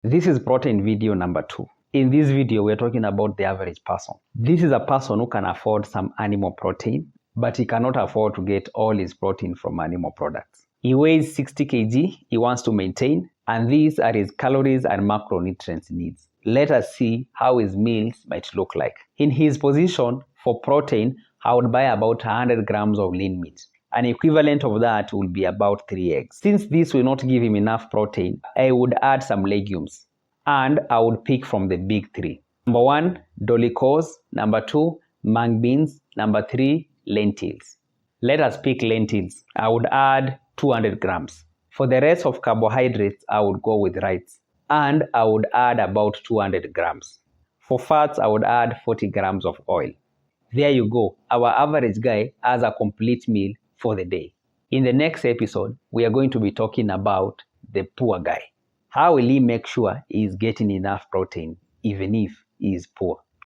This is protein video number 2. In this video, we're talking about the average person. This is a person who can afford some animal protein, but he cannot afford to get all his protein from animal products. He weighs 60 kg, he wants to maintain, and these are his calories and macronutrients needs. Let us see how his meals might look like. In his position, for protein, I would buy about 100 grams of lean meat. An equivalent of that will be about 3 eggs. Since this will not give him enough protein, I would add some legumes. And I would pick from the big 3. Number 1, dolichos. Number 2, mung beans. Number 3, lentils. Let us pick lentils. I would add 200 grams. For the rest of carbohydrates, I would go with rice. And I would add about 200 grams. For fats, I would add 40 grams of oil. There you go. Our average guy has a complete meal for the day. In the next episode, we are going to be talking about the poor guy. How will he make sure he is getting enough protein even if he is poor?